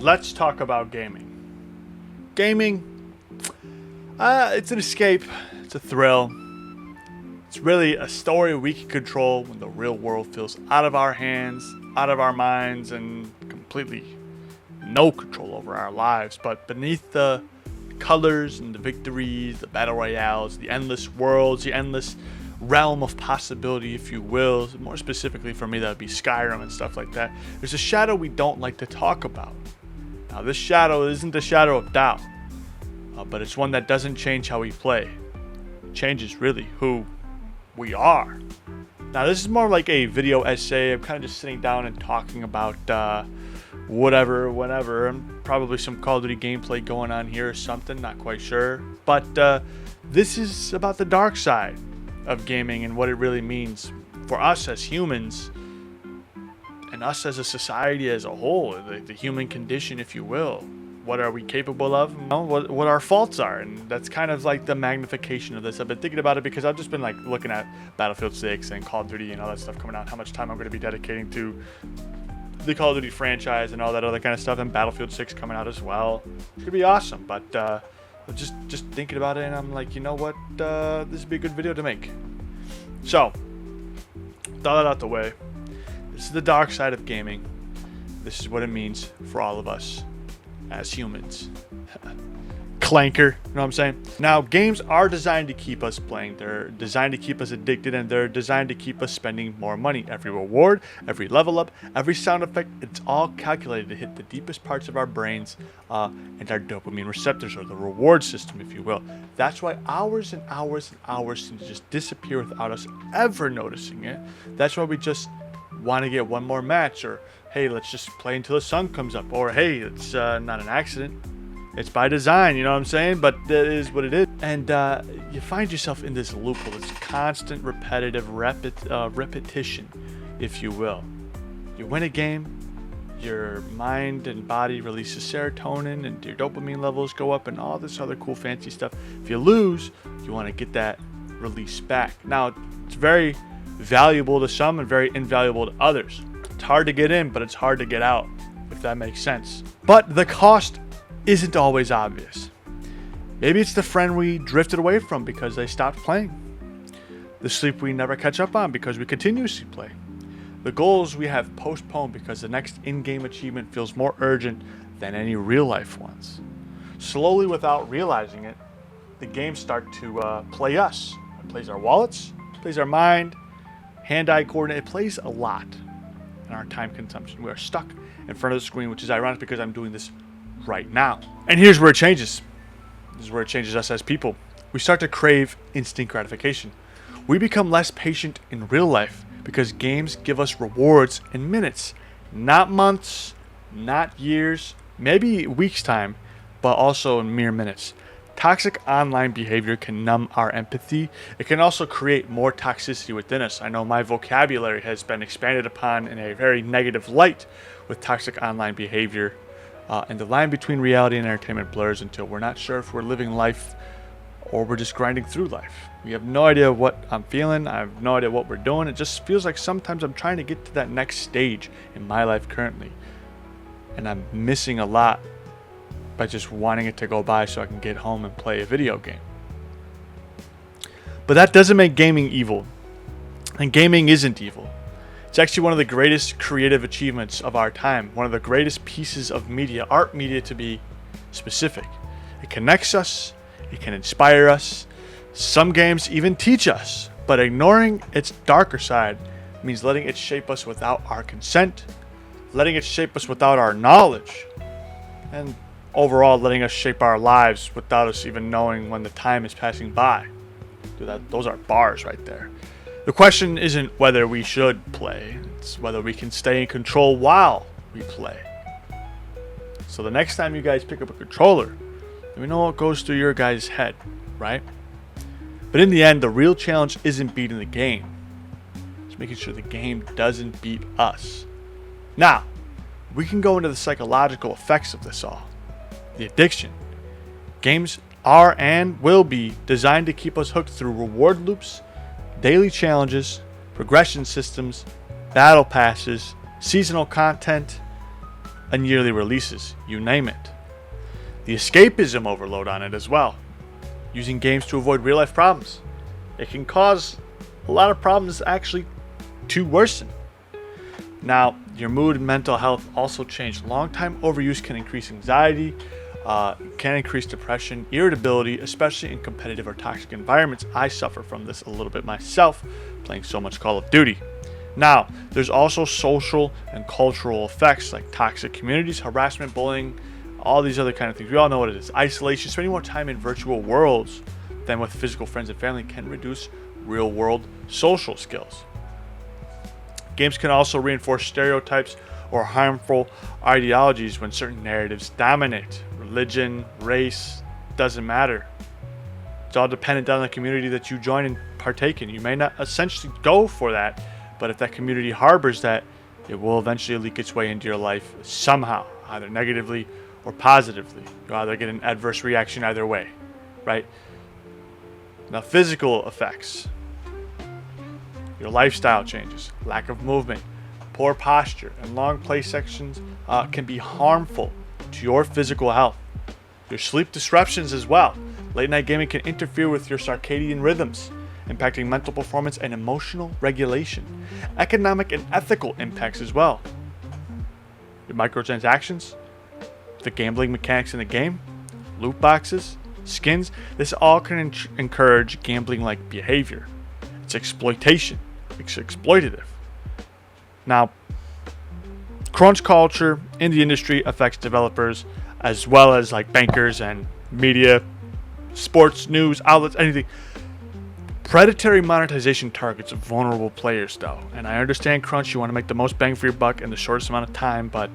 Let's talk about gaming. Gaming, it's an escape, it's a thrill. It's really a story we can control when the real world feels out of our hands, out of our minds, and completely no control over our lives. But beneath the colors and the victories, the battle royales, the endless worlds, the endless realm of possibility, if you will, more specifically for me, that would be Skyrim and stuff like that, there's a shadow we don't like to talk about. Now, this shadow isn't the shadow of doubt, but it's one that doesn't change how we play. It changes really who we are. Now, this is more like a video essay. I'm kind of just sitting down and talking about whatever, whenever, and probably some Call of Duty gameplay going on here or something, not quite sure. But this is about the dark side of gaming and what it really means for us as humans and us as a society as a whole, the human condition, if you will. What are we capable of? What our faults are, and that's kind of like the magnification of this. I've been thinking about it because I've just been like looking at Battlefield 6 and Call of Duty and all that stuff coming out, how much time I'm going to be dedicating to the Call of Duty franchise and all that other kind of stuff, and Battlefield 6 coming out as well. It's going to be awesome, but just thinking about it, and I'm like, you know what, this would be a good video to make. So, with all that out the way, this is the dark side of gaming. This is what it means for all of us as humans. Clanker, you know what I'm saying? Now, games are designed to keep us playing. They're designed to keep us addicted, and they're designed to keep us spending more money. Every reward, every level up, every sound effect, it's all calculated to hit the deepest parts of our brains and our dopamine receptors, or the reward system, if you will. That's why hours and hours and hours seem to just disappear without us ever noticing it. That's why we just want to get one more match, or hey, let's just play until the sun comes up, or hey, it's not an accident. It's by design, you know what I'm saying? But that is what it is. And you find yourself in this loop of this constant repetitive repetition, if you will. You win a game, your mind and body releases serotonin, and your dopamine levels go up, and all this other cool fancy stuff. If you lose, you want to get that release back. Now, it's very valuable to some and very invaluable to others. It's hard to get in, but it's hard to get out, if that makes sense. But the cost isn't always obvious. Maybe it's the friend we drifted away from because they stopped playing. The sleep we never catch up on because we continuously play. The goals we have postponed because the next in-game achievement feels more urgent than any real-life ones. Slowly, without realizing it, the games start to play us. It plays our wallets, it plays our mind, hand-eye coordinate. It plays a lot in our time consumption. We are stuck in front of the screen, which is ironic because I'm doing this right now. And here's where it changes. This is where it changes us as people. We start to crave instant gratification. We become less patient in real life because games give us rewards in minutes, not months, not years, maybe weeks time, but also in mere minutes. Toxic online behavior can numb our empathy. It can also create more toxicity within us. I know my vocabulary has been expanded upon in a very negative light with toxic online behavior. And the line between reality and entertainment blurs until we're not sure if we're living life or we're just grinding through life. We have no idea what I'm feeling. I have no idea what we're doing. It just feels like sometimes I'm trying to get to that next stage in my life currently. And I'm missing a lot by just wanting it to go by so I can get home and play a video game. But that doesn't make gaming evil. And gaming isn't evil. It's actually one of the greatest creative achievements of our time, one of the greatest pieces of media, art media to be specific. It connects us, it can inspire us, some games even teach us, but ignoring its darker side means letting it shape us without our consent, letting it shape us without our knowledge, and overall letting us shape our lives without us even knowing when the time is passing by. Dude, those are bars right there. The question isn't whether we should play, it's whether we can stay in control while we play. So the next time you guys pick up a controller, let me know what goes through your guys' head, right? But in the end, the real challenge isn't beating the game. It's making sure the game doesn't beat us. Now, we can go into the psychological effects of this all. The addiction. Games are and will be designed to keep us hooked through reward loops, daily challenges, progression systems, battle passes, seasonal content, and yearly releases, you name it. The escapism overload on it as well, using games to avoid real life problems. It can cause a lot of problems actually to worsen. Now, your mood and mental health also change. Long-time overuse can increase anxiety, can increase depression, irritability, especially in competitive or toxic environments. I suffer from this a little bit myself, playing so much Call of Duty. Now, there's also social and cultural effects like toxic communities, harassment, bullying, all these other kind of things. We all know what it is. Isolation, spending more time in virtual worlds than with physical friends and family can reduce real-world social skills. Games can also reinforce stereotypes or harmful ideologies when certain narratives dominate. Religion, race, doesn't matter. It's all dependent on the community that you join and partake in. You may not essentially go for that, but if that community harbors that, it will eventually leak its way into your life somehow, either negatively or positively. You'll either get an adverse reaction either way, right? Now, physical effects. Your lifestyle changes, lack of movement, poor posture, and long play sections can be harmful to your physical health. Your sleep disruptions as well. Late night gaming can interfere with your circadian rhythms, impacting mental performance and emotional regulation. Economic and ethical impacts as well. Your microtransactions, the gambling mechanics in the game, loot boxes, skins, this all can encourage gambling-like behavior. It's exploitation. It's exploitative. Now, crunch culture in the industry affects developers as well as like bankers and media, sports, news, outlets, anything. Predatory monetization targets vulnerable players though. And I understand crunch, you want to make the most bang for your buck in the shortest amount of time, but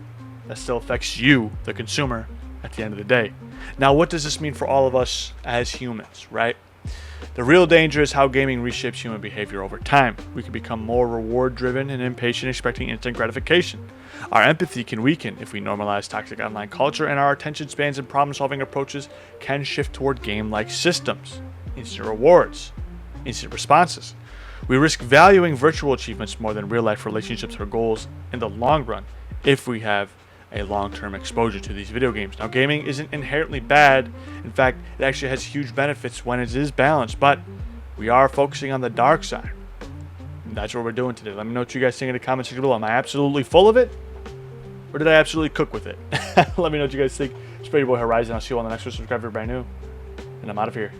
that still affects you, the consumer, at the end of the day. Now, what does this mean for all of us as humans, right? The real danger is how gaming reshapes human behavior over time. We can become more reward-driven and impatient, expecting instant gratification. Our empathy can weaken if we normalize toxic online culture, and our attention spans and problem-solving approaches can shift toward game-like systems, instant rewards, instant responses. We risk valuing virtual achievements more than real-life relationships or goals in the long run if we have a long-term exposure to these video games. Now, gaming isn't inherently bad. In fact, it actually has huge benefits when it is balanced, but we are focusing on the dark side. And that's what we're doing today. Let me know what you guys think in the comments section below. Am I absolutely full of it? Or did I absolutely cook with it? Let me know what you guys think. It's your boy Horizon. I'll see you on the next one. Subscribe if you're brand new. And I'm out of here.